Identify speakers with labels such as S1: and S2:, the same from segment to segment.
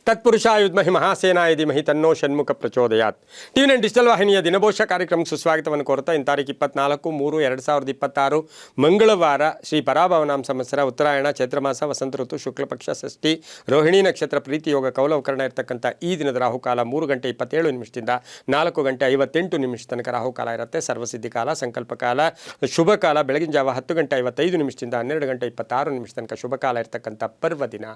S1: ತತ್ಪುರುಷಾಯ ವಿದ್ಮಹಿ ಮಹಾಸೇನಾಯ ಧೀಮಹಿ ತನ್ನೋ ಷಣ್ಮುಖ ಪ್ರಚೋದಯಾತ್. ಟಿವಿ9 ಡಿಜಿಟಲ್ ವಾಹಿನಿಯ ದಿನಭೋಷ ಕಾರ್ಯಕ್ರಮಕ್ಕೆ ಸುಸ್ವಾಗತವನ್ನು ಕೋರುತ್ತಾ ಇನ್ನು ತಾರೀಕು 24/3/2026 ಮಂಗಳವಾರ ಶ್ರೀ ಪರಾಭವನಾಮ ಸಂವತ್ಸರ ಉತ್ತರಾಯಣ ಚೈತ್ರಮಾಸ ವಸಂತ ಋತು ಶುಕ್ಲಪಕ್ಷ ಷಷ್ಠಿ ರೋಹಿಣಿ ನಕ್ಷತ್ರ ಪ್ರೀತಿ ಯೋಗ ಕೌಲವಕರಣ ಇರತಕ್ಕಂಥ ಈ ದಿನದ ರಾಹುಕಾಲ 3 ಗಂಟೆ 27 ನಿಮಿಷದಿಂದ 4 ಗಂಟೆ 58 ನಿಮಿಷ ತನಕ ರಾಹುಕಾಲ ಇರುತ್ತೆ. ಸರ್ವಸಿದ್ಧಿ ಕಾಲ, ಸಂಕಲ್ಪ ಕಾಲ, ಶುಭ ಕಾಲ ಬೆಳಗಿನ ಜಾವ 10 ಗಂಟೆ 55 ನಿಮಿಷದಿಂದ 12 ಗಂಟೆ 26 ನಿಮಿಷ ತನಕ ಶುಭ ಕಾಲ ಇರತಕ್ಕಂಥ ಪರ್ವ ದಿನ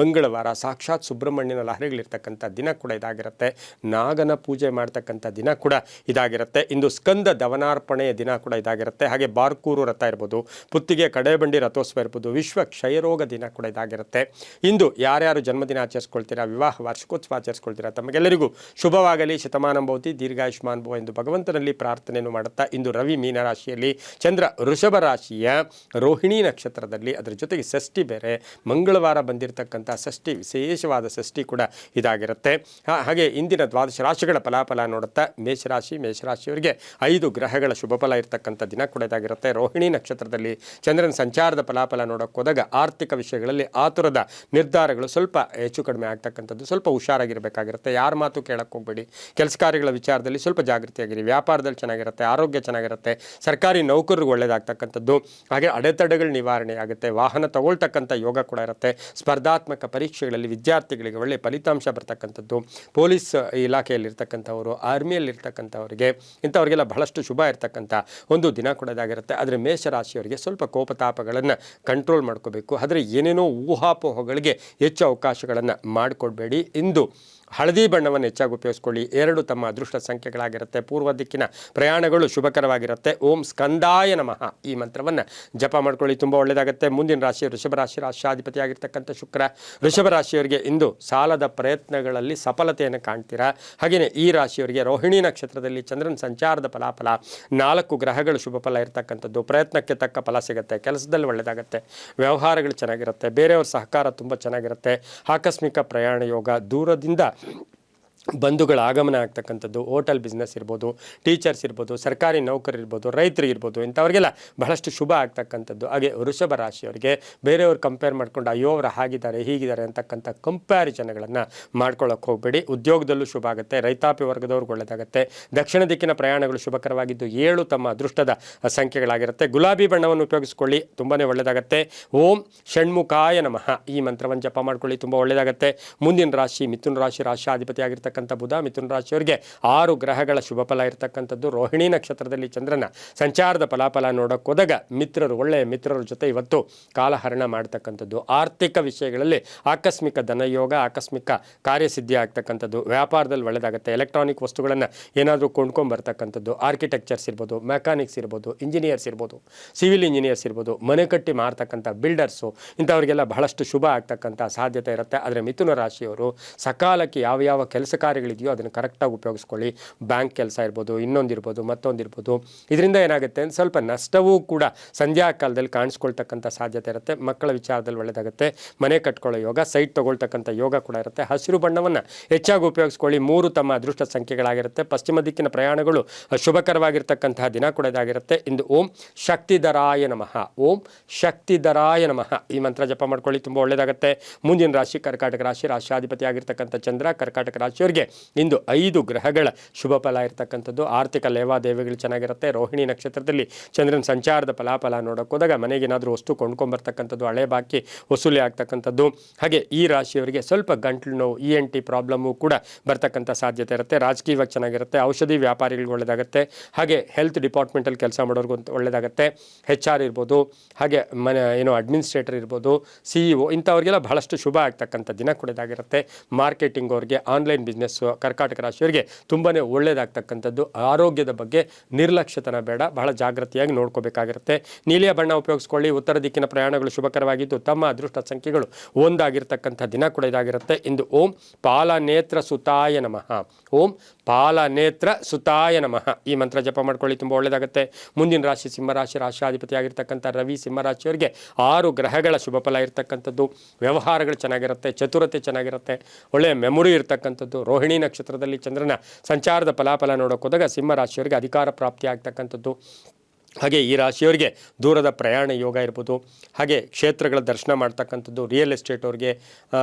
S1: ಮಂಗಳವಾರ. ಸಾಕ್ಷಾತ್ ಸುಬ್ರಹ್ಮಣ್ಯನ ಲಹರಿಗಳಿರ್ತಕ್ಕಂಥ ದಿನ ಕೂಡ ಇದಾಗಿರುತ್ತೆ. ನಾಗನ ಪೂಜೆ ಮಾಡ್ತಕ್ಕಂಥ ದಿನ ಕೂಡ ಇದಾಗಿರುತ್ತೆ. ಇಂದು ಸ್ಕಂದ ದವನಾರ್ಪಣೆಯ ದಿನ ಕೂಡ ಇದಾಗಿರುತ್ತೆ. ಹಾಗೆ ಬಾರ್ಕೂರು ರಥ ಇರ್ಬೋದು, ಪುತ್ತಿಗೆ ಕಡೆಬಂಡಿ ರಥೋತ್ಸವ ಇರ್ಬೋದು, ವಿಶ್ವ ಕ್ಷಯರೋಗ ದಿನ ಕೂಡ ಇದಾಗಿರುತ್ತೆ. ಇಂದು ಯಾರ್ಯಾರು ಜನ್ಮದಿನ ಆಚರಿಸ್ಕೊಳ್ತೀರಾ, ವಿವಾಹ ವಾರ್ಷಿಕೋತ್ಸವ ಆಚರಿಸ್ಕೊಳ್ತೀರಾ, ತಮಗೆಲ್ಲರಿಗೂ ಶುಭವಾಗಲಿ, ಶತಮಾನಂ ಭವತಿ, ದೀರ್ಘಾಯುಷ್ಮಾನ್ ಭವ ಎಂದು ಭಗವಂತನಲ್ಲಿ ಪ್ರಾರ್ಥನೆಯನ್ನು ಮಾಡುತ್ತಾ ಇಂದು ರವಿ ಮೀನರಾಶಿಯಲ್ಲಿ, ಚಂದ್ರ ವೃಷಭ ರಾಶಿಯ ರೋಹಿಣಿ ನಕ್ಷತ್ರದಲ್ಲಿ, ಅದರ ಜೊತೆಗೆ ಷಷ್ಠಿ ಬೇರೆ ಮಂಗಳವಾರ ಬಂದಿರತಕ್ಕಂಥ ಷಷ್ಠಿ, ವಿಶೇಷವಾದ ಷಷ್ಠಿ ಕೂಡ ಇದಾಗಿರುತ್ತೆ. ಹಾಗೆ ಇಂದಿನ ದ್ವಾದಶ ರಾಶಿಗಳ ಫಲಾಫಲ ನೋಡುತ್ತಾ ಮೇಷರಾಶಿಯವರಿಗೆ 5 ಗ್ರಹಗಳ ಶುಭ ಫಲ ಇರತಕ್ಕಂಥ ದಿನ ಕೂಡ ಇದಾಗಿರುತ್ತೆ. ರೋಹಿಣಿ ನಕ್ಷತ್ರದಲ್ಲಿ ಚಂದ್ರನ ಸಂಚಾರದ ಫಲಾಫಲ ನೋಡೋಕೆ ಹೋದಾಗ ಆರ್ಥಿಕ ವಿಷಯಗಳಲ್ಲಿ ಆತುರದ ನಿರ್ಧಾರಗಳು ಸ್ವಲ್ಪ ಹೆಚ್ಚು ಕಡಿಮೆ ಆಗ್ತಕ್ಕಂಥದ್ದು, ಸ್ವಲ್ಪ ಹುಷಾರಾಗಿರಬೇಕಾಗಿರುತ್ತೆ. ಯಾರ ಮಾತು ಕೇಳಕ್ಕೆ ಹೋಗಬೇಡಿ. ಕೆಲಸ ಕಾರ್ಯಗಳ ವಿಚಾರದಲ್ಲಿ ಸ್ವಲ್ಪ ಜಾಗೃತಿಯಾಗಿರಿ. ವ್ಯಾಪಾರದಲ್ಲಿ ಚೆನ್ನಾಗಿರುತ್ತೆ, ಆರೋಗ್ಯ ಚೆನ್ನಾಗಿರುತ್ತೆ, ಸರ್ಕಾರಿ ನೌಕರರಿಗೆ ಒಳ್ಳೆಯದಾಗ್ತಕ್ಕಂಥದ್ದು. ಹಾಗೆ ಅಡೆತಡೆಗಳ ನಿವಾರಣೆ ಆಗುತ್ತೆ. ವಾಹನ ತಗೊಳ್ತಕ್ಕಂಥ ಯೋಗ ಕೂಡ ಇರುತ್ತೆ. ಸ್ಪರ್ಧಾತ್ಮಕ ಪರೀಕ್ಷೆಗಳಲ್ಲಿ ವಿದ್ಯಾರ್ಥಿಗಳಿಗೆ ಒಳ್ಳೆಯ ಫಲಿತಾಂಶ ಬರ್ತಕ್ಕಂಥದ್ದು. ಪೊಲೀಸ್ ಇಲಾಖೆಯಲ್ಲಿರ್ತಕ್ಕಂಥವರು, ಆರ್ಮಿಯಲ್ಲಿರ್ತಕ್ಕಂಥವರಿಗೆ, ಇಂಥವ್ರಿಗೆಲ್ಲ ಬಹಳಷ್ಟು ಶುಭ ಇರ್ತಕ್ಕಂಥ ಒಂದು ದಿನ ಕೂಡ ಇದಾಗಿರುತ್ತೆ. ಆದರೆ ಮೇಷರಾಶಿಯವರಿಗೆ ಸ್ವಲ್ಪ ಕೋಪತಾಪಗಳನ್ನು ಕಂಟ್ರೋಲ್ ಮಾಡ್ಕೋಬೇಕು. ಆದರೆ ಏನೇನೋ ಊಹಾಪೋಹಗಳಿಗೆ ಹೆಚ್ಚು ಅವಕಾಶಗಳನ್ನು ಮಾಡಿಕೊಡ್ಬೇಡಿ. ಇಂದು ಹಳದಿ ಬಣ್ಣವನ್ನು ಹೆಚ್ಚಾಗಿ ಉಪಯೋಗಿಸ್ಕೊಳ್ಳಿ. 2 ತಮ್ಮ ಅದೃಷ್ಟ ಸಂಖ್ಯೆಗಳಾಗಿರುತ್ತೆ. ಪೂರ್ವ ದಿಕ್ಕಿನ ಪ್ರಯಾಣಗಳು ಶುಭಕರವಾಗಿರುತ್ತೆ. ಓಂ ಸ್ಕಂದಾಯ ನಮಃ ಈ ಮಂತ್ರವನ್ನು ಜಪ ಮಾಡ್ಕೊಳ್ಳಿ, ತುಂಬ ಒಳ್ಳೆಯದಾಗುತ್ತೆ. ಮುಂದಿನ ರಾಶಿ ವೃಷಭ ರಾಶಿ, ರಾಷ್ಟ್ರಾಧಿಪತಿಯಾಗಿರ್ತಕ್ಕಂಥ ಶುಕ್ರ. ವೃಷಭ ರಾಶಿಯವರಿಗೆ ಇಂದು ಸಾಲದ ಪ್ರಯತ್ನಗಳಲ್ಲಿ ಸಫಲತೆಯನ್ನು ಕಾಣ್ತೀರಾ. ಹಾಗೆಯೇ ಈ ರಾಶಿಯವರಿಗೆ ರೋಹಿಣಿ ನಕ್ಷತ್ರದಲ್ಲಿ ಚಂದ್ರನ ಸಂಚಾರದ ಫಲಾಫಲ 4 ಗ್ರಹಗಳು ಶುಭ ಫಲ ಇರತಕ್ಕಂಥದ್ದು. ಪ್ರಯತ್ನಕ್ಕೆ ತಕ್ಕ ಫಲ ಸಿಗುತ್ತೆ. ಕೆಲಸದಲ್ಲಿ ಒಳ್ಳೆಯದಾಗುತ್ತೆ. ವ್ಯವಹಾರಗಳು ಚೆನ್ನಾಗಿರುತ್ತೆ. ಬೇರೆಯವ್ರ ಸಹಕಾರ ತುಂಬ ಚೆನ್ನಾಗಿರುತ್ತೆ. ಆಕಸ್ಮಿಕ ಪ್ರಯಾಣ ಯೋಗ, ದೂರದಿಂದ ಬಂಧುಗಳ ಆಗಮನ ಆಗ್ತಕ್ಕಂಥದ್ದು. ಹೋಟೆಲ್ ಬಿಸ್ನೆಸ್ ಇರ್ಬೋದು, ಟೀಚರ್ಸ್ ಇರ್ಬೋದು, ಸರ್ಕಾರಿ ನೌಕರರಿರ್ಬೋದು, ರೈತರಿಗಿರ್ಬೋದು, ಇಂಥವ್ರಿಗೆಲ್ಲ ಬಹಳಷ್ಟು ಶುಭ ಆಗ್ತಕ್ಕಂಥದ್ದು. ಹಾಗೆ ವೃಷಭ ರಾಶಿಯವರಿಗೆ ಬೇರೆಯವ್ರು ಕಂಪೇರ್ ಮಾಡ್ಕೊಂಡು ಅಯ್ಯೋ ಅವರು ಹಾಗಿದ್ದಾರೆ ಹೀಗಿದ್ದಾರೆ ಅಂತಕ್ಕಂಥ ಕಂಪ್ಯಾರಿಸನ್ಗಳನ್ನು ಮಾಡ್ಕೊಳ್ಳೋಕೆ ಹೋಗಬೇಡಿ. ಉದ್ಯೋಗದಲ್ಲೂ ಶುಭ ಆಗುತ್ತೆ. ರೈತಾಪಿ ವರ್ಗದವ್ರಿಗೆ ಒಳ್ಳೆಯದಾಗುತ್ತೆ. ದಕ್ಷಿಣ ದಿಕ್ಕಿನ ಪ್ರಯಾಣಗಳು ಶುಭಕರವಾಗಿದ್ದು 7 ತಮ್ಮ ಅದೃಷ್ಟದ ಸಂಖ್ಯೆಗಳಾಗಿರುತ್ತೆ. ಗುಲಾಬಿ ಬಣ್ಣವನ್ನು ಉಪಯೋಗಿಸ್ಕೊಳ್ಳಿ, ತುಂಬಾ ಒಳ್ಳೆಯದಾಗುತ್ತೆ. ಓಂ ಷಣ್ಮುಖಾಯ ನಮಃ ಈ ಮಂತ್ರವನ್ನು ಜಪ ಮಾಡ್ಕೊಳ್ಳಿ, ತುಂಬ ಒಳ್ಳೆಯದಾಗುತ್ತೆ. ಮುಂದಿನ ರಾಶಿ ಮಿಥುನ ರಾಶಿ, ರಾಷ್ಟ್ರಾಧಿಪತಿ ಆಗಿರ್ತಕ್ಕಂಥ ಬುಧ. ಮಿಥುನ ರಾಶಿಯವರಿಗೆ 6 ಗ್ರಹಗಳ ಶುಭ ಫಲ ಇರತಕ್ಕಂಥದ್ದು. ರೋಹಿಣಿ ನಕ್ಷತ್ರದಲ್ಲಿ ಚಂದ್ರನ ಸಂಚಾರದ ಫಲಾಫಲ ನೋಡೋಕೆ ಹೋದಾಗ ಒಳ್ಳೆಯ ಮಿತ್ರರ ಜೊತೆ ಇವತ್ತು ಕಾಲಹರಣ ಮಾಡ್ತಕ್ಕಂಥದ್ದು. ಆರ್ಥಿಕ ವಿಷಯಗಳಲ್ಲಿ ಆಕಸ್ಮಿಕ ಧನಯೋಗ, ಆಕಸ್ಮಿಕ ಕಾರ್ಯಸಿದ್ಧಿ ಆಗ್ತಕ್ಕಂಥದ್ದು. ವ್ಯಾಪಾರದಲ್ಲಿ ಒಳ್ಳೆಯದಾಗುತ್ತೆ. ಎಲೆಕ್ಟ್ರಾನಿಕ್ ವಸ್ತುಗಳನ್ನು ಏನಾದರೂ ಕೊಂಡ್ಕೊಂಬರ್ತಕ್ಕಂಥದ್ದು. ಆರ್ಕಿಟೆಕ್ಚರ್ಸ್ ಇರ್ಬೋದು, ಮೆಕ್ಯಾನಿಕ್ಸ್ ಇರ್ಬೋದು, ಇಂಜಿನಿಯರ್ಸ್ ಇರ್ಬೋದು, ಸಿವಿಲ್ ಇಂಜಿನಿಯರ್ಸ್ ಇರ್ಬೋದು, ಮನೆ ಕಟ್ಟಿ ಮಾರ್ತಕ್ಕಂಥ ಬಿಲ್ಡರ್ಸು, ಇಂಥವರಿಗೆಲ್ಲ ಬಹಳಷ್ಟು ಶುಭ ಆಗ್ತಕ್ಕಂಥ ಸಾಧ್ಯತೆ ಇರುತ್ತೆ. ಆದರೆ ಮಿಥುನ ರಾಶಿಯವರು ಸಕಾಲಕ್ಕೆ ಯಾವ ಕೆಲಸ ಕಾರ್ಯಗಳಿದೆಯೋ ಅದನ್ನು ಕರೆಕ್ಟಾಗಿ ಉಪಯೋಗಿಸ್ಕೊಳ್ಳಿ. ಬ್ಯಾಂಕ್ ಕೆಲಸ ಇರ್ಬೋದು, ಇನ್ನೊಂದಿರ್ಬೋದು, ಮತ್ತೊಂದಿರ್ಬೋದು. ಇದರಿಂದ ಏನಾಗುತ್ತೆ ಅಂದರೆ ಸ್ವಲ್ಪ ನಷ್ಟವೂ ಕೂಡ ಸಂಧ್ಯಾ ಕಾಲದಲ್ಲಿ ಕಾಣಿಸ್ಕೊಳ್ತಕ್ಕಂಥ ಸಾಧ್ಯತೆ ಇರುತ್ತೆ. ಮಕ್ಕಳ ವಿಚಾರದಲ್ಲಿ ಒಳ್ಳೆಯದಾಗುತ್ತೆ. ಮನೆ ಕಟ್ಕೊಳ್ಳೋ ಯೋಗ, ಸೈಟ್ ತೊಗೊಳ್ತಕ್ಕಂಥ ಯೋಗ ಕೂಡ ಇರುತ್ತೆ. ಹಸಿರು ಬಣ್ಣವನ್ನು ಹೆಚ್ಚಾಗಿ ಉಪಯೋಗಿಸ್ಕೊಳ್ಳಿ. 3 ತಮ್ಮ ಅದೃಷ್ಟ ಸಂಖ್ಯೆಗಳಾಗಿರುತ್ತೆ. ಪಶ್ಚಿಮ ದಿಕ್ಕಿನ ಪ್ರಯಾಣಗಳು ಶುಭಕರವಾಗಿರ್ತಕ್ಕಂತಹ ದಿನ ಕೂಡ ಇದಾಗಿರುತ್ತೆ. ಇಂದು ಓಂ ಶಕ್ತಿಧರಾಯ ನಮಃ, ಓಂ ಶಕ್ತಿಧರಾಯ ನಮಃ ಈ ಮಂತ್ರ ಜಪ ಮಾಡ್ಕೊಳ್ಳಿ, ತುಂಬ ಒಳ್ಳೆಯದಾಗುತ್ತೆ. ಮುಂದಿನ ರಾಶಿ ಕರ್ಕಾಟಕ ರಾಶಿ, ರಾಷ್ಟ್ರಾಧಿಪತಿ ಆಗಿರ್ತಕ್ಕಂಥ ಚಂದ್ರ. ಕರ್ಕಾಟಕ ರಾಶಿಯವರಿಗೆ ಇಂದು 5 ಗ್ರಹಗಳ ಶುಭ ಫಲ ಇರತಕ್ಕಂಥದ್ದು. ಆರ್ಥಿಕ ಲೇವಾದೇವಿಗಳು ಚೆನ್ನಾಗಿರುತ್ತೆ. ರೋಹಿಣಿ ನಕ್ಷತ್ರದಲ್ಲಿ ಚಂದ್ರನ ಸಂಚಾರದ ಫಲಾಫಲ ನೋಡೋಕೆ ಹೋದಾಗ ಮನೆಗೇನಾದರೂ ವಸ್ತು ಕೊಂಡ್ಕೊಂಬರ್ತಕ್ಕಂಥದ್ದು, ಹಳೆ ಬಾಕಿ ವಸೂಲಿ ಆಗ್ತಕ್ಕಂಥದ್ದು. ಹಾಗೆ ಈ ರಾಶಿಯವರಿಗೆ ಸ್ವಲ್ಪ ಗಂಟ್ಲು ನೋವು, ENT ಪ್ರಾಬ್ಲಮ್ಮು ಕೂಡ ಬರ್ತಕ್ಕಂಥ ಸಾಧ್ಯತೆ ಇರುತ್ತೆ. ರಾಜಕೀಯವಾಗಿ ಚೆನ್ನಾಗಿರುತ್ತೆ. ಔಷಧಿ ವ್ಯಾಪಾರಿಗಳಿಗೆ ಒಳ್ಳೆಯದಾಗುತ್ತೆ. ಹಾಗೆ ಹೆಲ್ತ್ ಡಿಪಾರ್ಟ್ಮೆಂಟಲ್ಲಿ ಕೆಲಸ ಮಾಡೋರ್ಗೂ ಒಳ್ಳೆಯದಾಗುತ್ತೆ. HR ಇರ್ಬೋದು, ಹಾಗೆ ಅಡ್ಮಿನಿಸ್ಟ್ರೇಟರ್ ಇರ್ಬೋದು, CEO, ಇಂಥವ್ರಿಗೆಲ್ಲ ಬಹಳಷ್ಟು ಶುಭ ಆಗ್ತಕ್ಕಂಥ ದಿನ ಕೂಡ ಇದಾಗಿರುತ್ತೆ. ಮಾರ್ಕೆಟಿಂಗ್ ಅವ್ರಿಗೆ, ಆನ್ಲೈನ್ ಬಿಸ್ನೆಸ್ಸು, ಕರ್ಕಾಟಕ ರಾಶಿಯವರಿಗೆ ತುಂಬಾ ಒಳ್ಳೆಯದಾಗ್ತಕ್ಕಂಥದ್ದು. ಆರೋಗ್ಯದ ಬಗ್ಗೆ ನಿರ್ಲಕ್ಷ್ಯತನ ಬೇಡ, ಬಹಳ ಜಾಗೃತಿಯಾಗಿ ನೋಡ್ಕೋಬೇಕಾಗಿರುತ್ತೆ. ನೀಲಿಯ ಬಣ್ಣ ಉಪಯೋಗಿಸ್ಕೊಳ್ಳಿ. ಉತ್ತರ ದಿಕ್ಕಿನ ಪ್ರಯಾಣಗಳು ಶುಭಕರವಾಗಿದ್ದು ತಮ್ಮ ಅದೃಷ್ಟ ಸಂಖ್ಯೆಗಳು 1 ಆಗಿರ್ತಕ್ಕಂಥ ದಿನ ಕೂಡ ಇದಾಗಿರುತ್ತೆ. ಇಂದು ಓಂ ಪಾಲನೇತ್ರ ಸುತಾಯ ನಮಃ, ಓಂ ಪಾಲನೇತ್ರ ಸುತಾಯ ನಮಃ ಈ ಮಂತ್ರ ಜಪ ಮಾಡ್ಕೊಳ್ಳಿ, ತುಂಬ ಒಳ್ಳೆಯದಾಗುತ್ತೆ. ಮುಂದಿನ ರಾಶಿ ಸಿಂಹರಾಶಿ, ರಾಷ್ಟ್ರಾಧಿಪತಿ ಆಗಿರ್ತಕ್ಕಂಥ ರವಿ. ಸಿಂಹರಾಶಿಯವರಿಗೆ 6 ಗ್ರಹಗಳ ಶುಭ ಫಲ ಇರತಕ್ಕಂಥದ್ದು. ವ್ಯವಹಾರಗಳು ಚೆನ್ನಾಗಿರುತ್ತೆ. ಚತುರತೆ ಚೆನ್ನಾಗಿರುತ್ತೆ. ಒಳ್ಳೆಯ ಮೆಮೊರಿ ಇರ್ತಕ್ಕಂಥದ್ದು. ರೋಹಿಣಿ ನಕ್ಷತ್ರದಲ್ಲಿ ಚಂದ್ರನ ಸಂಚಾರದ ಫಲಾಫಲ ನೋಡೋಕೆ ಹೋದಾಗ ಸಿಂಹರಾಶಿಯವರಿಗೆ ಅಧಿಕಾರ ಪ್ರಾಪ್ತಿ ಆಗ್ತಕ್ಕಂಥದ್ದು. ಹಾಗೆ ಈ ರಾಶಿಯವರಿಗೆ ದೂರದ ಪ್ರಯಾಣ ಯೋಗ ಇರ್ಬೋದು. ಹಾಗೆ ಕ್ಷೇತ್ರಗಳ ದರ್ಶನ ಮಾಡ್ತಕ್ಕಂಥದ್ದು, ರಿಯಲ್ ಎಸ್ಟೇಟ್ ಅವ್ರಿಗೆ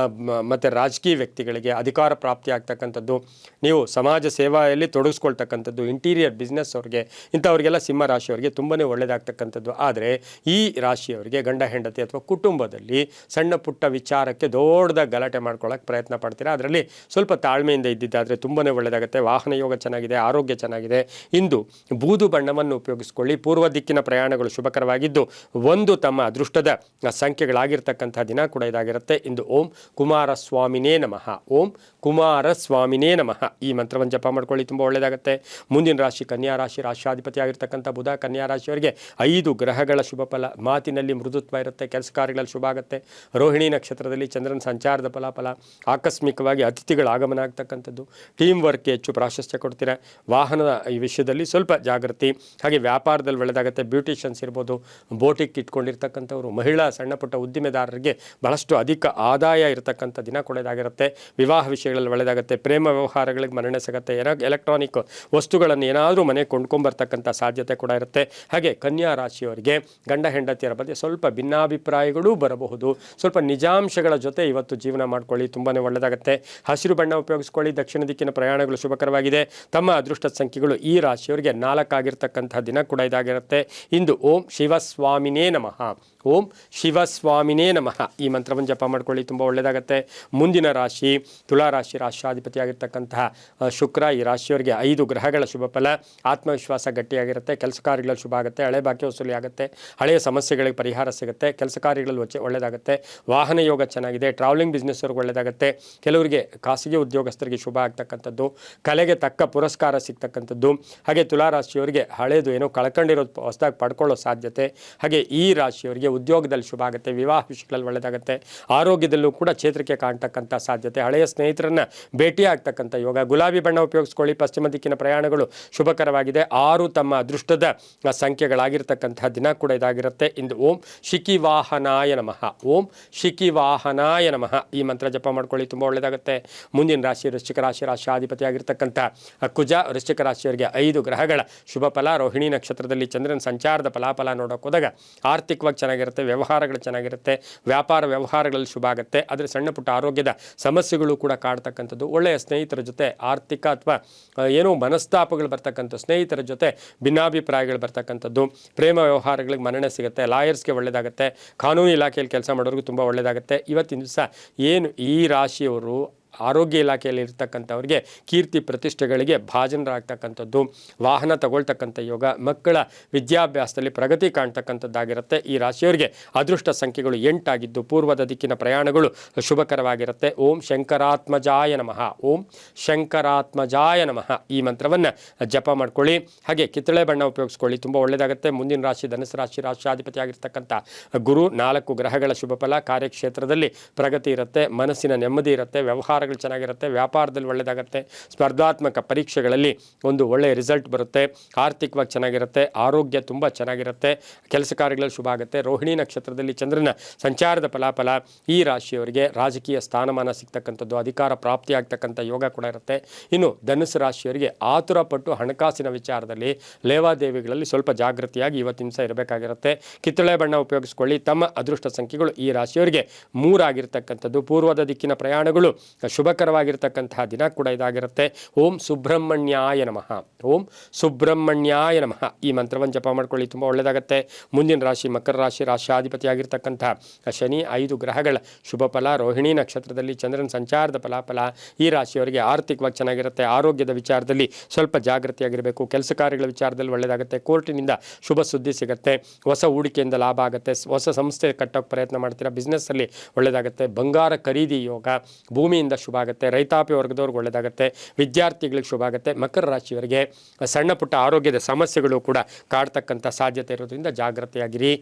S1: ಮತ್ತು ರಾಜಕೀಯ ವ್ಯಕ್ತಿಗಳಿಗೆ ಅಧಿಕಾರ ಪ್ರಾಪ್ತಿ ಆಗ್ತಕ್ಕಂಥದ್ದು, ನೀವು ಸಮಾಜ ಸೇವೆಯಲ್ಲಿ ತೊಡಗಿಸ್ಕೊಳ್ತಕ್ಕಂಥದ್ದು, ಇಂಟೀರಿಯರ್ ಬಿಸ್ನೆಸ್ ಅವ್ರಿಗೆ, ಇಂಥವ್ರಿಗೆಲ್ಲ ಸಿಂಹ ರಾಶಿಯವರಿಗೆ ತುಂಬಾ ಒಳ್ಳೆಯದಾಗ್ತಕ್ಕಂಥದ್ದು. ಆದರೆ ಈ ರಾಶಿಯವರಿಗೆ ಗಂಡ ಹೆಂಡತಿ ಅಥವಾ ಕುಟುಂಬದಲ್ಲಿ ಸಣ್ಣ ಪುಟ್ಟ ವಿಚಾರಕ್ಕೆ ದೊಡ್ಡದಾಗಿ ಗಲಾಟೆ ಮಾಡ್ಕೊಳ್ಳೋಕೆ ಪ್ರಯತ್ನ ಪಡ್ತೀರಾ. ಅದರಲ್ಲಿ ಸ್ವಲ್ಪ ತಾಳ್ಮೆಯಿಂದ ಇದ್ದಿದ್ದಾದರೆ ತುಂಬಾ ಒಳ್ಳೆಯದಾಗುತ್ತೆ. ವಾಹನ ಯೋಗ ಚೆನ್ನಾಗಿದೆ, ಆರೋಗ್ಯ ಚೆನ್ನಾಗಿದೆ. ಇಂದು ಬೂದು ಬಣ್ಣವನ್ನು ಉಪಯೋಗಿಸ್ಕೊಳ್ಳಿ. ಪೂರ್ವ ದಿಕ್ಕಿನ ಪ್ರಯಾಣಗಳು ಶುಭಕರವಾಗಿದ್ದು, ಒಂದು ತಮ್ಮ ಅದೃಷ್ಟದ ಸಂಖ್ಯೆಗಳಾಗಿರ್ತಕ್ಕಂಥ ದಿನ ಕೂಡ ಇದಾಗಿರುತ್ತೆ. ಇಂದು ಓಂ ಕುಮಾರಸ್ವಾಮಿನೇ ನಮಃ, ಓಂ ಕುಮಾರಸ್ವಾಮಿನೇ ನಮಃ ಈ ಮಂತ್ರವನ್ನು ಜಪ ಮಾಡ್ಕೊಳ್ಳಿ, ತುಂಬ ಒಳ್ಳೆಯದಾಗುತ್ತೆ. ಮುಂದಿನ ರಾಶಿ ಕನ್ಯಾ ರಾಶಿ. ರಾಶಿಯಾಧಿಪತಿ ಆಗಿರ್ತಕ್ಕಂಥ ಬುಧ ಕನ್ಯಾ ರಾಶಿಯವರಿಗೆ 5 ಗ್ರಹಗಳ ಶುಭ ಫಲ. ಮಾತಿನಲ್ಲಿ ಮೃದುತ್ವ ಇರುತ್ತೆ, ಕೆಲಸ ಕಾರ್ಯಗಳಲ್ಲಿ ಶುಭ ಆಗುತ್ತೆ. ರೋಹಿಣಿ ನಕ್ಷತ್ರದಲ್ಲಿ ಚಂದ್ರನ ಸಂಚಾರದ ಫಲಾಫಲ. ಆಕಸ್ಮಿಕವಾಗಿ ಅತಿಥಿಗಳ ಆಗಮನ ಆಗ್ತಕ್ಕಂಥದ್ದು. ಟೀಮ್ ವರ್ಕ್ಗೆ ಹೆಚ್ಚು ಪ್ರಾಶಸ್ತ್ಯ ಕೊಡ್ತೀರಾ. ವಾಹನದ ಈ ವಿಷಯದಲ್ಲಿ ಸ್ವಲ್ಪ ಜಾಗೃತಿ. ಹಾಗೆ ವ್ಯಾಪಾರದಲ್ಲಿ ಒಳ್ಳೆಯದಾಗುತ್ತೆ. ಬ್ಯೂಟಿಷಿಯನ್ಸ್ ಇರ್ಬೋದು, ಬೋಟಿಕ್ ಇಟ್ಕೊಂಡಿರ್ತಕ್ಕಂಥವ್ರು, ಮಹಿಳಾ ಸಣ್ಣ ಪುಟ್ಟ ಉದ್ದಿಮೆದಾರರಿಗೆ ಬಹಳಷ್ಟು ಅಧಿಕ ಆದಾಯ ಇರತಕ್ಕಂಥ ದಿನ ಕೂಡ ಇದಾಗಿರುತ್ತೆ. ವಿವಾಹ ವಿಷಯಗಳಲ್ಲಿ ಒಳ್ಳೆಯದಾಗುತ್ತೆ. ಪ್ರೇಮ ವ್ಯವಹಾರಗಳಿಗೆ ಮನ್ನಣೆ ಸಿಗುತ್ತೆ. ಎಲೆಕ್ಟ್ರಾನಿಕ್ ವಸ್ತುಗಳನ್ನು ಏನಾದರೂ ಮನೆ ಕೊಂಡ್ಕೊಂಬರ್ತಕ್ಕಂಥ ಸಾಧ್ಯತೆ ಕೂಡ ಇರುತ್ತೆ. ಹಾಗೆ ಕನ್ಯಾ ರಾಶಿಯವರಿಗೆ ಗಂಡ ಹೆಂಡತಿಯರ ಬಗ್ಗೆ ಸ್ವಲ್ಪ ಭಿನ್ನಾಭಿಪ್ರಾಯಗಳೂ ಬರಬಹುದು. ಸ್ವಲ್ಪ ನಿಜಾಂಶಗಳ ಜೊತೆ ಇವತ್ತು ಜೀವನ ಮಾಡ್ಕೊಳ್ಳಿ, ತುಂಬಾ ಒಳ್ಳೆಯದಾಗುತ್ತೆ. ಹಸಿರು ಬಣ್ಣ ಉಪಯೋಗಿಸ್ಕೊಳ್ಳಿ. ದಕ್ಷಿಣ ದಿಕ್ಕಿನ ಪ್ರಯಾಣಗಳು ಶುಭಕರವಾಗಿದೆ. ತಮ್ಮ ಅದೃಷ್ಟ ಸಂಖ್ಯೆಗಳು ಈ ರಾಶಿಯವರಿಗೆ 4 ಆಗಿರ್ತಕ್ಕಂಥ ದಿನ ಕೂಡ ಇದಾಗಿರುತ್ತೆ. ಇಂದು ಓಂ ಶಿವಸ್ವಾಮಿನೇ ನಮಃ, ಓಂ ಶಿವಸ್ವಾಮಿನೇ ನಮಃ ಈ ಮಂತ್ರವನ್ನು ಜಪ ಮಾಡ್ಕೊಳ್ಳಿ, ತುಂಬ ಒಳ್ಳೆಯದಾಗುತ್ತೆ. ಮುಂದಿನ ರಾಶಿ ತುಲಾ ರಾಶಿ. ರಾಶಿಯಾಧಿಪತಿಯಾಗಿರ್ತಕ್ಕಂತಹ ಶುಕ್ರ ಈ ರಾಶಿಯವರಿಗೆ 5 ಗ್ರಹಗಳ ಶುಭ ಫಲ. ಆತ್ಮವಿಶ್ವಾಸ ಗಟ್ಟಿಯಾಗಿರುತ್ತೆ. ಕೆಲಸ ಕಾರ್ಯಗಳಲ್ಲಿ ಶುಭ ಆಗುತ್ತೆ. ಹಳೆ ಬಾಕಿ ವಸೂಲಿ ಆಗುತ್ತೆ. ಹಳೆಯ ಸಮಸ್ಯೆಗಳಿಗೆ ಪರಿಹಾರ ಸಿಗುತ್ತೆ. ಕೆಲಸ ಕಾರ್ಯಗಳಲ್ಲಿ ಒಳ್ಳೆಯದಾಗುತ್ತೆ. ವಾಹನ ಯೋಗ ಚೆನ್ನಾಗಿದೆ. ಟ್ರಾವೆಲಿಂಗ್ ಬಿಸ್ನೆಸ್ ಅವ್ರಿಗೆ ಒಳ್ಳೆಯದಾಗುತ್ತೆ. ಕೆಲವರಿಗೆ ಖಾಸಗಿ ಉದ್ಯೋಗಸ್ಥರಿಗೆ ಶುಭ ಆಗ್ತಕ್ಕಂಥದ್ದು. ಕಲೆಗೆ ತಕ್ಕ ಪುರಸ್ಕಾರ ಸಿಗ್ತಕ್ಕಂಥದ್ದು. ಹಾಗೆ ತುಲಾ ರಾಶಿಯವರಿಗೆ ಹಳೇದು ಏನೋ ಕಳ್ಕೊಂಡಿರೋದು ಹೊಸದಾಗಿ ಪಡ್ಕೊಳ್ಳೋ ಸಾಧ್ಯತೆ. ಹಾಗೆ ಈ ರಾಶಿಯವರಿಗೆ ಉದ್ಯೋಗದಲ್ಲಿ ಶುಭ ಆಗುತ್ತೆ. ವಿವಾಹ ವಿಷಯಗಳಲ್ಲಿ ಒಳ್ಳೆಯದಾಗುತ್ತೆ. ಆರೋಗ್ಯದಲ್ಲೂ ಕೂಡ ಚೇತರಿಕೆ ಕಾಣ್ತಕ್ಕಂಥ ಸಾಧ್ಯತೆ. ಹಳೆಯ ಸ್ನೇಹಿತರನ್ನು ಭೇಟಿ ಆಗ್ತಕ್ಕಂಥ ಯೋಗ. ಗುಲಾಬಿ ಬಣ್ಣ ಉಪಯೋಗಿಸ್ಕೊಳ್ಳಿ. ಪಶ್ಚಿಮ ದಿಕ್ಕಿನ ಪ್ರಯಾಣಗಳು ಶುಭಕರವಾಗಿದೆ. 6 ತಮ್ಮ ಅದೃಷ್ಟದ ಸಂಖ್ಯೆಗಳಾಗಿರ್ತಕ್ಕಂಥ ದಿನ ಕೂಡ ಇದಾಗಿರುತ್ತೆ. ಇಂದು ಓಂ ಶಿಖಿವಾಹನಾಯ ನಮಃ, ಓಂ ಶಿಖಿವಾಹನಾಯ ನಮಃ ಈ ಮಂತ್ರ ಜಪ ಮಾಡ್ಕೊಳ್ಳಿ, ತುಂಬ ಒಳ್ಳೆಯದಾಗುತ್ತೆ. ಮುಂದಿನ ರಾಶಿ ವೃಶ್ಚಿಕ ರಾಶಿ. ರಾಶಿಯಾಧಿಪತಿಯಾಗಿರ್ತಕ್ಕಂಥ ಕುಜ ವೃಶ್ಚಿಕ ರಾಶಿಯವರಿಗೆ 5 ಗ್ರಹಗಳ ಶುಭ ಫಲ. ರೋಹಿಣಿ ನಕ್ಷತ್ರದಲ್ಲಿ ಚಂದ್ರನ ಸಂಚಾರದ ಫಲಾಫಲ ನೋಡೋಕೆ ಹೋದಾಗ ಆರ್ಥಿಕವಾಗಿ ಚೆನ್ನಾಗಿರುತ್ತೆ. ವ್ಯವಹಾರಗಳು ಚೆನ್ನಾಗಿರುತ್ತೆ. ವ್ಯಾಪಾರ ವ್ಯವಹಾರಗಳಲ್ಲಿ ಶುಭ ಆಗುತ್ತೆ. ಆದರೆ ಸಣ್ಣ ಪುಟ್ಟ ಆರೋಗ್ಯದ ಸಮಸ್ಯೆಗಳು ಕೂಡ ಕಾಡ್ತಕ್ಕಂಥದ್ದು. ಒಳ್ಳೆಯ ಸ್ನೇಹಿತರ ಜೊತೆ ಆರ್ಥಿಕ ಅಥವಾ ಏನೋ ಮನಸ್ತಾಪಗಳು ಬರ್ತಕ್ಕಂಥ ಸ್ನೇಹಿತರ ಜೊತೆ ಭಿನ್ನಾಭಿಪ್ರಾಯಗಳು ಬರ್ತಕ್ಕಂಥದ್ದು. ಪ್ರೇಮ ವ್ಯವಹಾರಗಳಿಗೆ ಮನ್ನಣೆ ಸಿಗುತ್ತೆ. ಲಾಯರ್ಸ್ಗೆ ಒಳ್ಳೆಯದಾಗುತ್ತೆ. ಕಾನೂನು ಇಲಾಖೆಯಲ್ಲಿ ಕೆಲಸ ಮಾಡೋರಿಗೂ ತುಂಬ ಒಳ್ಳೆಯದಾಗುತ್ತೆ. ಇವತ್ತಿನ ದಿವಸ ಏನು ಈ ರಾಶಿಯವರು ಆರೋಗ್ಯ ಇಲಾಖೆಯಲ್ಲಿ ಇರ್ತಕ್ಕಂಥವ್ರಿಗೆ ಕೀರ್ತಿ ಪ್ರತಿಷ್ಠೆಗಳಿಗೆ ಭಾಜನರಾಗ್ತಕ್ಕಂಥದ್ದು. ವಾಹನ ತಗೊಳ್ತಕ್ಕಂಥ ಯೋಗ. ಮಕ್ಕಳ ವಿದ್ಯಾಭ್ಯಾಸದಲ್ಲಿ ಪ್ರಗತಿ ಕಾಣ್ತಕ್ಕಂಥದ್ದಾಗಿರುತ್ತೆ. ಈ ರಾಶಿಯವರಿಗೆ ಅದೃಷ್ಟ ಸಂಖ್ಯೆಗಳು 8 ಆಗಿದ್ದು, ಪೂರ್ವದ ದಿಕ್ಕಿನ ಪ್ರಯಾಣಗಳು ಶುಭಕರವಾಗಿರುತ್ತೆ. ಓಂ ಶಂಕರಾತ್ಮಜಾಯ ನಮಃ, ಓಂ ಶಂಕರಾತ್ಮಜಾಯ ನಮಃ ಈ ಮಂತ್ರವನ್ನು ಜಪ ಮಾಡ್ಕೊಳ್ಳಿ. ಹಾಗೆ ಕಿತ್ತಳೆ ಬಣ್ಣ ಉಪಯೋಗಿಸ್ಕೊಳ್ಳಿ, ತುಂಬ ಒಳ್ಳೆಯದಾಗುತ್ತೆ. ಮುಂದಿನ ರಾಶಿ ಧನುಸು ರಾಶಿ. ರಾಶಿಯಾಧಿಪತಿಯಾಗಿರ್ತಕ್ಕಂಥ ಗುರು 4 ಗ್ರಹಗಳ ಶುಭ ಫಲ. ಕಾರ್ಯಕ್ಷೇತ್ರದಲ್ಲಿ ಪ್ರಗತಿ ಇರುತ್ತೆ. ಮನಸ್ಸಿನ ನೆಮ್ಮದಿ ಇರುತ್ತೆ. ವ್ಯವಹಾರಗಳು ಚೆನ್ನಾಗಿರುತ್ತೆ. ವ್ಯಾಪಾರದಲ್ಲಿ ಒಳ್ಳೆಯದಾಗುತ್ತೆ. ಸ್ಪರ್ಧಾತ್ಮಕ ಪರೀಕ್ಷೆಗಳಲ್ಲಿ ಒಂದು ಒಳ್ಳೆಯ ರಿಸಲ್ಟ್ ಬರುತ್ತೆ. ಆರ್ಥಿಕವಾಗಿ ಚೆನ್ನಾಗಿರುತ್ತೆ. ಆರೋಗ್ಯ ತುಂಬ ಚೆನ್ನಾಗಿರುತ್ತೆ. ಕೆಲಸ ಕಾರ್ಯಗಳಲ್ಲಿ ಶುಭ ಆಗುತ್ತೆ. ರೋಹಿಣಿ ನಕ್ಷತ್ರದಲ್ಲಿ ಚಂದ್ರನ ಸಂಚಾರದ ಫಲಾಫಲ. ಈ ರಾಶಿಯವರಿಗೆ ರಾಜಕೀಯ ಸ್ಥಾನಮಾನ ಸಿಗ್ತಕ್ಕಂಥದ್ದು, ಅಧಿಕಾರ ಪ್ರಾಪ್ತಿಯಾಗ್ತಕ್ಕಂಥ ಯೋಗ ಕೂಡ ಇರುತ್ತೆ. ಇನ್ನು ಧನುಸು ರಾಶಿಯವರಿಗೆ ಆತುರ ಪಟ್ಟು ಹಣಕಾಸಿನ ವಿಚಾರದಲ್ಲಿ ಲೇವಾದೇವಿಗಳಲ್ಲಿ ಸ್ವಲ್ಪ ಜಾಗೃತಿಯಾಗಿ ಇವತ್ತಿನ ದಿವಸ ಇರಬೇಕಾಗಿರುತ್ತೆ. ಕಿತ್ತಳೆ ಬಣ್ಣ ಉಪಯೋಗಿಸ್ಕೊಳ್ಳಿ. ತಮ್ಮ ಅದೃಷ್ಟ ಸಂಖ್ಯೆಗಳು ಈ ರಾಶಿಯವರಿಗೆ 3 ಆಗಿರ್ತಕ್ಕಂಥದ್ದು. ಪೂರ್ವದ ದಿಕ್ಕಿನ ಪ್ರಯಾಣಗಳು ಶುಭಕರವಾಗಿರ್ತಕ್ಕಂತಹ ದಿನ ಕೂಡ ಇದಾಗಿರುತ್ತೆ. ಓಂ ಸುಬ್ರಹ್ಮಣ್ಯಾಯ ನಮಃ, ಓಂ ಸುಬ್ರಹ್ಮಣ್ಯಾಯ ನಮಃ ಈ ಮಂತ್ರವನ್ನು ಜಪ ಮಾಡ್ಕೊಳ್ಳಿ, ತುಂಬ ಒಳ್ಳೆಯದಾಗುತ್ತೆ. ಮುಂದಿನ ರಾಶಿ ಮಕರ ರಾಶಿ. ರಾಶಿಯಾಧಿಪತಿಯಾಗಿರ್ತಕ್ಕಂಥ ಶನಿ 5 ಗ್ರಹಗಳ ಶುಭ ಫಲ. ರೋಹಿಣಿ ನಕ್ಷತ್ರದಲ್ಲಿ ಚಂದ್ರನ ಸಂಚಾರದ ಫಲಾಫಲ. ಈ ರಾಶಿಯವರಿಗೆ ಆರ್ಥಿಕವಾಗಿ ಚೆನ್ನಾಗಿರುತ್ತೆ. ಆರೋಗ್ಯದ ವಿಚಾರದಲ್ಲಿ ಸ್ವಲ್ಪ ಜಾಗೃತಿಯಾಗಿರಬೇಕು. ಕೆಲಸ ಕಾರ್ಯಗಳ ವಿಚಾರದಲ್ಲಿ ಒಳ್ಳೆಯದಾಗುತ್ತೆ. ಕೋರ್ಟಿನಿಂದ ಶುಭ ಸುದ್ದಿ ಸಿಗುತ್ತೆ. ಹೊಸ ಹೂಡಿಕೆಯಿಂದ ಲಾಭ ಆಗುತ್ತೆ. ಹೊಸ ಸಂಸ್ಥೆ ಕಟ್ಟೋಕ್ಕೆ ಪ್ರಯತ್ನ ಮಾಡ್ತೀರಾ. ಬಿಸ್ನೆಸ್ಸಲ್ಲಿ ಒಳ್ಳೆಯದಾಗುತ್ತೆ. ಬಂಗಾರ ಖರೀದಿ ಯೋಗ. ಭೂಮಿಯಿಂದ ಶುಭ ಆಗುತ್ತೆ. ರೈತಾಪಿ ವರ್ಗದವ್ರಿಗೆ ಒಳ್ಳೆಯದಾಗುತ್ತೆ. ವಿದ್ಯಾರ್ಥಿಗಳಿಗೆ ಶುಭ ಆಗುತ್ತೆ. ಮಕರ ರಾಶಿಯವರಿಗೆ ಸಣ್ಣ ಪುಟ್ಟ ಆರೋಗ್ಯದ ಸಮಸ್ಯೆಗಳು ಕೂಡ ಕಾಡ್ತಕ್ಕಂಥ ಸಾಧ್ಯತೆ ಇರೋದ್ರಿಂದ ಜಾಗೃತಿಯಾಗಿರಿ.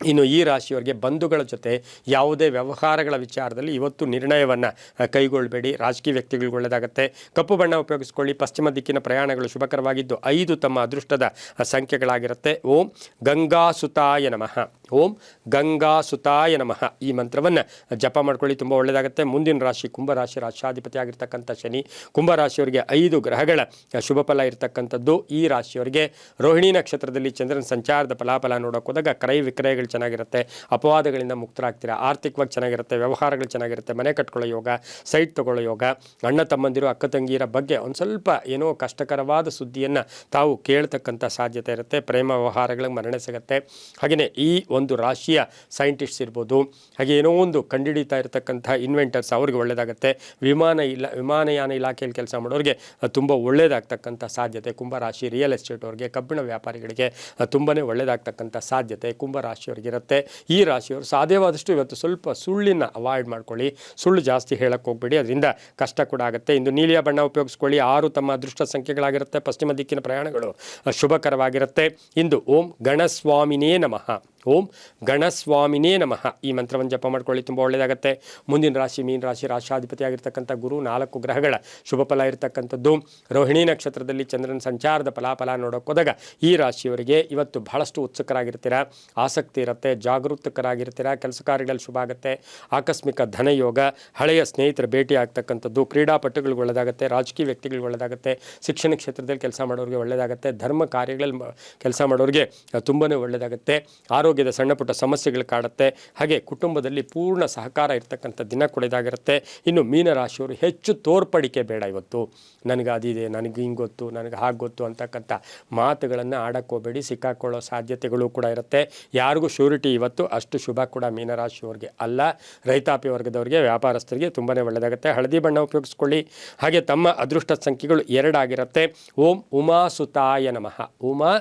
S1: ಇನ್ನು ಈ ರಾಶಿಯವರಿಗೆ ಬಂಧುಗಳ ಜೊತೆ ಯಾವುದೇ ವ್ಯವಹಾರಗಳ ವಿಚಾರದಲ್ಲಿ ಇವತ್ತು ನಿರ್ಣಯವನ್ನು ಕೈಗೊಳ್ಳಬೇಡಿ. ರಾಜಕೀಯ ವ್ಯಕ್ತಿಗಳಿಗೆ ಒಳ್ಳೆಯದಾಗುತ್ತೆ. ಕಪ್ಪು ಬಣ್ಣ ಉಪಯೋಗಿಸ್ಕೊಳ್ಳಿ. ಪಶ್ಚಿಮ ದಿಕ್ಕಿನ ಪ್ರಯಾಣಗಳು ಶುಭಕರವಾಗಿದ್ದು 5 ತಮ್ಮ ಅದೃಷ್ಟದ ಸಂಖ್ಯೆಗಳಾಗಿರುತ್ತೆ. ಓಂ ಗಂಗಾಸುತಾಯ ನಮಃ. ಓಂ ಗಂಗಾಸುತಾಯ ನಮಃ ಈ ಮಂತ್ರವನ್ನು ಜಪ ಮಾಡ್ಕೊಳ್ಳಿ, ತುಂಬ ಒಳ್ಳೆಯದಾಗುತ್ತೆ. ಮುಂದಿನ ರಾಶಿ ಕುಂಭರಾಶಿ, ರಾಷ್ಟ್ರಾಧಿಪತಿ ಆಗಿರ್ತಕ್ಕಂಥ ಶನಿ. ಕುಂಭರಾಶಿಯವರಿಗೆ 5 ಗ್ರಹಗಳ ಶುಭ ಫಲ ಇರತಕ್ಕಂಥದ್ದು. ಈ ರಾಶಿಯವರಿಗೆ ರೋಹಿಣಿ ನಕ್ಷತ್ರದಲ್ಲಿ ಚಂದ್ರನ ಸಂಚಾರದ ಫಲಾಫಲ ನೋಡೋಕೆ ಹೋದಾಗ ಕ್ರಯ ವಿಕ್ರಯಗಳು ಚೆನ್ನಾಗಿರುತ್ತೆ. ಅಪವಾದಗಳಿಂದ ಮುಕ್ತರಾಗ್ತೀರಾ. ಆರ್ಥಿಕವಾಗಿ ಚೆನ್ನಾಗಿರುತ್ತೆ. ವ್ಯವಹಾರಗಳು ಚೆನ್ನಾಗಿರುತ್ತೆ. ಮನೆ ಕಟ್ಕೊಳ್ಳೋ ಯೋಗ, ಸೈಟ್ ತೊಗೊಳ್ಳೋ ಯೋಗ. ಅಣ್ಣ ತಮ್ಮಂದಿರು ಅಕ್ಕ ತಂಗಿಯರ ಬಗ್ಗೆ ಒಂದು ಸ್ವಲ್ಪ ಏನೋ ಕಷ್ಟಕರವಾದ ಸುದ್ದಿಯನ್ನು ತಾವು ಕೇಳ್ತಕ್ಕಂಥ ಸಾಧ್ಯತೆ ಇರುತ್ತೆ. ಪ್ರೇಮ ವ್ಯವಹಾರಗಳಿಗೆ ಮರಣೆ ಸಿಗುತ್ತೆ. ಹಾಗೆಯೇ ಈ ಒಂದು ರಾಶಿಯ ಸೈಂಟಿಸ್ಟ್ಸ್ ಇರ್ಬೋದು, ಹಾಗೆ ಏನೋ ಒಂದು ಕಂಡುಹಿಡಿತಾ ಇರತಕ್ಕಂಥ ಇನ್ವೆಂಟರ್ಸ್, ಅವ್ರಿಗೆ ಒಳ್ಳೆಯದಾಗುತ್ತೆ. ವಿಮಾನಯಾನ ಇಲಾಖೆಯಲ್ಲಿ ಕೆಲಸ ಮಾಡೋರಿಗೆ ತುಂಬ ಒಳ್ಳೆಯದಾಗ್ತಕ್ಕಂಥ ಸಾಧ್ಯತೆ ಕುಂಭರಾಶಿ. ರಿಯಲ್ ಎಸ್ಟೇಟ್ ಅವ್ರಿಗೆ, ಕಬ್ಬಿಣ ವ್ಯಾಪಾರಿಗಳಿಗೆ ತುಂಬಾ ಒಳ್ಳೆಯದಾಗ್ತಕ್ಕಂಥ ಸಾಧ್ಯತೆ ಕುಂಭರಾಶಿಯವರಿಗೆ ಇರುತ್ತೆ. ಈ ರಾಶಿಯವರು ಸಾಧ್ಯವಾದಷ್ಟು ಇವತ್ತು ಸ್ವಲ್ಪ ಸುಳ್ಳಿನ ಅವಾಯ್ಡ್ ಮಾಡ್ಕೊಳ್ಳಿ. ಸುಳ್ಳು ಜಾಸ್ತಿ ಹೇಳಕ್ಕೆ ಹೋಗ್ಬೇಡಿ, ಅದರಿಂದ ಕಷ್ಟ ಕೂಡ ಆಗುತ್ತೆ. ಇಂದು ನೀಲಿಯ ಬಣ್ಣ ಉಪಯೋಗಿಸ್ಕೊಳ್ಳಿ. 6 ತಮ್ಮ ಅದೃಷ್ಟ ಸಂಖ್ಯೆಗಳಾಗಿರುತ್ತೆ. ಪಶ್ಚಿಮ ದಿಕ್ಕಿನ ಪ್ರಯಾಣಗಳು ಶುಭಕರವಾಗಿರುತ್ತೆ. ಇಂದು ಓಂ ಗಣಸ್ವಾಮಿನೇ ನಮಃ. ಓಂ ಗಣಸ್ವಾಮಿನೇ ನಮಃ ಈ ಮಂತ್ರವನ್ನು ಜಪ ಮಾಡ್ಕೊಳ್ಳಿ, ತುಂಬ ಒಳ್ಳೆಯದಾಗುತ್ತೆ. ಮುಂದಿನ ರಾಶಿ ಮೀನ ರಾಶಿ, ರಾಷ್ಟ್ರಾಧಿಪತಿ ಆಗಿರ್ತಕ್ಕಂಥ ಗುರು. 4 ಗ್ರಹಗಳ ಶುಭ ಫಲ ಇರತಕ್ಕಂಥದ್ದು. ರೋಹಿಣಿ ನಕ್ಷತ್ರದಲ್ಲಿ ಚಂದ್ರನ ಸಂಚಾರದ ಫಲಾಫಲ ನೋಡೋಕೆ ಹೋದಾಗ ಈ ರಾಶಿಯವರಿಗೆ ಇವತ್ತು ಬಹಳಷ್ಟು ಉತ್ಸುಕರಾಗಿರ್ತೀರ, ಆಸಕ್ತಿ ಇರುತ್ತೆ, ಜಾಗೃತಕರಾಗಿರ್ತೀರ. ಕೆಲಸ ಕಾರ್ಯಗಳಲ್ಲಿ ಶುಭ ಆಗುತ್ತೆ. ಆಕಸ್ಮಿಕ ಧನಯೋಗ, ಹಳೆಯ ಸ್ನೇಹಿತರ ಭೇಟಿ ಆಗ್ತಕ್ಕಂಥದ್ದು. ಕ್ರೀಡಾಪಟುಗಳಿಗೆ ಒಳ್ಳೆಯದಾಗುತ್ತೆ. ರಾಜಕೀಯ ವ್ಯಕ್ತಿಗಳಿಗೆ ಒಳ್ಳೆಯದಾಗುತ್ತೆ. ಶಿಕ್ಷಣ ಕ್ಷೇತ್ರದಲ್ಲಿ ಕೆಲಸ ಮಾಡೋರಿಗೆ ಒಳ್ಳೆಯದಾಗುತ್ತೆ. ಧರ್ಮ ಕಾರ್ಯಗಳಲ್ಲಿ ಕೆಲಸ ಮಾಡೋರಿಗೆ ತುಂಬಾ ಒಳ್ಳೆಯದಾಗುತ್ತೆ. ಆರೋಗ್ಯದ ಸಣ್ಣ ಪುಟ್ಟ ಸಮಸ್ಯೆಗಳು ಕಾಡುತ್ತೆ. ಹಾಗೆ ಕುಟುಂಬದಲ್ಲಿ ಪೂರ್ಣ ಸಹಕಾರ ಇರ್ತಕ್ಕಂಥ ದಿನ ಕೂಡ ಇದಾಗಿರುತ್ತೆ. ಇನ್ನು ಮೀನರಾಶಿಯವರು ಹೆಚ್ಚು ತೋರ್ಪಡಿಕೆ ಬೇಡ. ಇವತ್ತು ನನಗೆ ಅದಿದೆ, ನನಗೆ ಹಿಂಗೆ ಗೊತ್ತು, ನನಗೆ ಹಾಗೆ ಗೊತ್ತು ಅಂತಕ್ಕಂಥ ಮಾತುಗಳನ್ನು ಆಡಕ್ಕೋಬೇಡಿ. ಸಿಕ್ಕಾಕೊಳ್ಳೋ ಸಾಧ್ಯತೆಗಳು ಕೂಡ ಇರುತ್ತೆ. ಯಾರಿಗೂ ಶ್ಯೂರಿಟಿ ಇವತ್ತು ಅಷ್ಟು ಶುಭ ಕೂಡ ಮೀನರಾಶಿಯವರಿಗೆ ಅಲ್ಲ. ರೈತಾಪಿ ವರ್ಗದವರಿಗೆ, ವ್ಯಾಪಾರಸ್ಥರಿಗೆ ತುಂಬಾ ಒಳ್ಳೆಯದಾಗುತ್ತೆ. ಹಳದಿ ಬಣ್ಣ ಉಪಯೋಗಿಸ್ಕೊಳ್ಳಿ. ಹಾಗೆ ತಮ್ಮ ಅದೃಷ್ಟ ಸಂಖ್ಯೆಗಳು 2 ಆಗಿರುತ್ತೆ. ಓಂ ಉಮಾ ಸುತಾಯ ನಮಃ. ಉಮಾ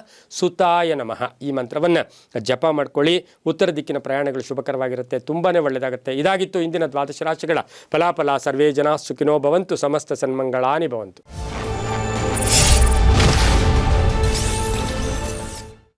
S1: ಸುತಾಯ ನಮಃ ಈ ಮಂತ್ರವನ್ನು ಜಪ ಮಾಡ್ಕೊಳ್ಳಿ. ಉತ್ತರ ದಿಕ್ಕಿನ ಪ್ರಯಾಣಗಳು ಶುಭಕರವಾಗಿರುತ್ತೆ. ತುಂಬಾ ಒಳ್ಳೆಯದಾಗುತ್ತೆ. ಇದಾಗಿತ್ತು ಇಂದಿನ ದ್ವಾದಶ ರಾಶಿಗಳ ಫಲಾಫಲ. ಸರ್ವೇ ಜನ ಸುಖಿನೋ ಭವಂತು. ಸಮಸ್ತ ಸನ್ಮಂಗಳಾನಿ ಭವಂತು.